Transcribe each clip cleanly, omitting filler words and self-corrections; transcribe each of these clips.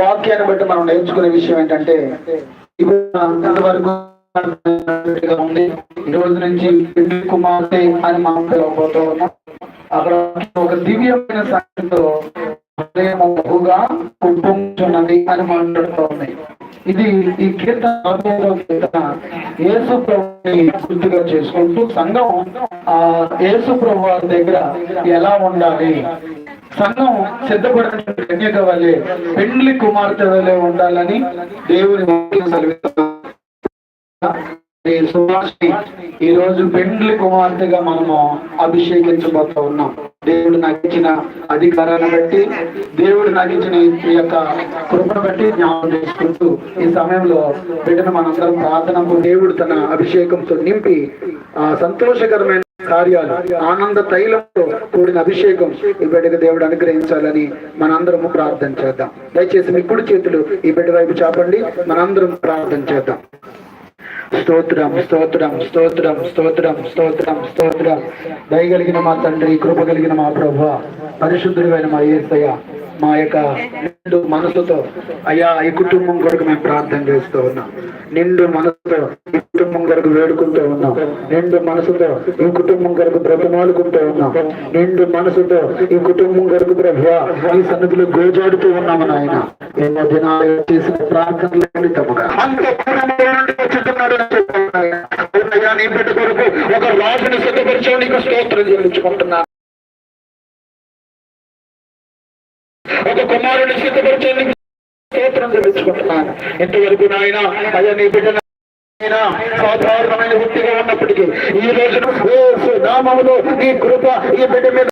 వాక్యాన్ని బట్టి మనం నేర్చుకునే విషయం ఏంటంటే ఇప్పుడు అంతవరకు ఉంది. ఈ రోజు నుంచి పెళ్లి కుమార్తె అని మనం పిలవబోతూ ఉన్నాం. అక్కడ ఒక దివ్యమైన సాక్షితో బహుగా కుంపున్నది అని మాట్లాడుతూ ఉన్నాయి. ఇది ఈ కీర్తన యేసు ప్రభుని గుర్తుగా చేసుకుంటూ సంఘం యేసు ప్రభు వారి దగ్గర ఎలా ఉండాలి, సంఘం సిద్ధపడిన కన్యక వల్లే పెండ్లి కుమార్తె వల్లే ఉండాలని దేవుని ఈ రోజు పెండ్లి కుమార్తెగా మనము అభిషేకించబోతూ ఉన్నాం. దేవుడు నాకు ఇచ్చిన అధికారాన్ని బట్టి, దేవుడు నాకు ఇచ్చిన ఈ యొక్క కృపను బట్టి జ్ఞాపకం చేసుకుంటూ ఈ సమయంలో బిడ్డను మనందరం ప్రార్థనకు దేవుడు తన అభిషేకంతో నింపి సంతోషకరమైన కార్యాలు, ఆనంద తైలంతో కూడిన అభిషేకం ఈ బిడ్డకు దేవుడు అనుగ్రహించాలని మనందరము ప్రార్థన చేద్దాం. దయచేసి మీ కుడి చేతులు ఈ బిడ్డ వైపు చాపండి, మనందరం ప్రార్థన చేద్దాం. స్తోత్రం స్తోత్రం స్తోత్రం స్తోత్రం స్తోత్రం స్తోత్రం. దయగలిగిన మా తండ్రి, కృప కలిగిన మా ప్రభువా, పరిశుద్ధుడైన మా యేసయ్య, మా యొక్క నిండు మనసుతో అయ్యా ఈ కుటుంబం కొరకు మేము ప్రార్థన చేస్తూ ఉన్నాం. నిండు మనసుతో ఈ కుటుంబం కొరకు వేడుకుంటూ ఉన్నాం. నిండు మనసుతో ఈ కుటుంబం కొరకు బ్రతమాలుకుంటూ ఉన్నాం. నిండు మనసుతో ఈ కుటుంబం కొరకు ప్రభువా ఈ సన్నిధిలో గోజాడుతూ ఉన్నాము నాయన. ఎన్నో దినాలు చేసిన ప్రార్థనలు తమగా నీ బిడ్డ కొరకు ఒక రాజుని సిద్ధపరిచావు, నీకు స్తోత్రం చెల్లించుకుంటున్నాను. ఒక కుమారుని సిద్ధపరిచావు, నీకు స్తోత్రం చెల్లించుకుంటున్నాను. ఇంతవరకు నాయన అయ్యా నీ బిడ్డ సాధారణమైన వ్యక్తిగా ఉన్నప్పటికీ ఈ రోజున నామములో నీ కృప ఈ బిడ్డ మీద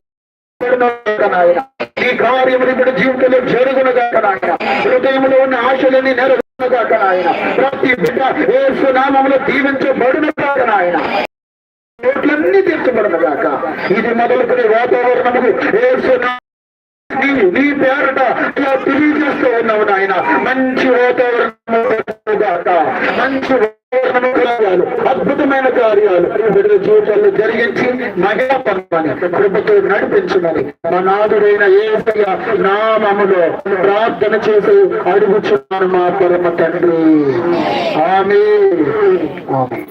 ఈ కార్యములు బిడ్డ జీవితంలో జరుగునుగాక నాయన. హృదయంలో ఉన్న ఆశలని నెరవేరునుగాక నాయన. ప్రతి బిడ్డ యేసు నామములో దీవించబడునుగాక నాయన. కోట్లన్నీ తీర్చబడునుగాక. ఇది మొదలుకునే వాతావరణము యేసు నీ పేరట ఇలా తెలియజేస్తూ ఉన్నావు నాయన. మంచి వాతావరణముగాక, మంచి కార్యాలు, అద్భుతమైన కార్యాలు బిడ్డల జీవితాల్లో జరిగించి మహిళా పనులని కృపతో నడిపించమని మా నాదుడైన యేసయ్య నామములో ప్రార్థన చేసి అడుగుచున్నాను మా పరమ తండ్రి. ఆమేన్. ఆమేన్.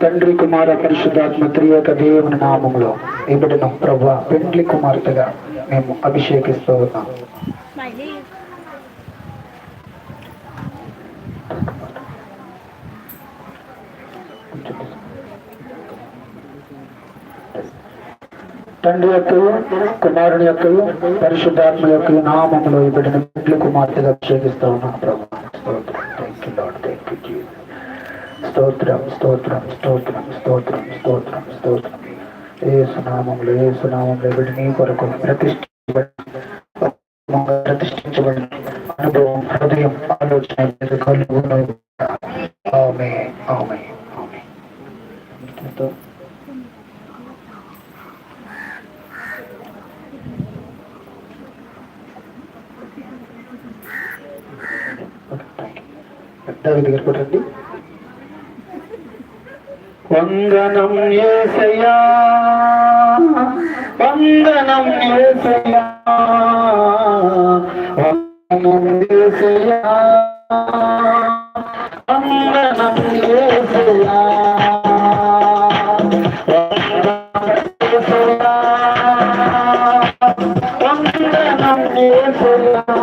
తండ్రి, కుమార, పరిశుద్ధాత్మ త్రియేక దేవుని నామములో ఈ బిడ్డను ప్రభువా పెండ్లి కుమార్తెగా మేము అభిషేకిస్తూ ఉన్నాం. తండ్రి యొక్క, కుమారుని యొక్క, పరిశుద్ధాత్మ యొక్క నామములో ఈ బిడ్డను పెండ్లి కుమార్తెగా అభిషేకిస్తూ ఉన్నాం ప్రభు. స్తోత్రం స్తోత్రం స్తోత్రం స్తోత్రం స్తోత్రం స్తోత్రం. యేసునామములో యేసునామములో బిడ్డ నీ కొరకు ప్రతిష్ఠించబడిన అనుభవం, హృదయం, ఆలోచన కలుగును. ఆమేన్. ఆమేన్. ఆమేన్. దగ్గర కొట్టండి. వందనం యేసయ్యా, వందనం యేసయ్యా, వందనం యేసయ్యా, వందనం యేసయ్యా, వందనం యేసయ్యా,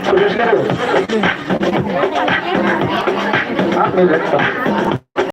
సురేష్ గారు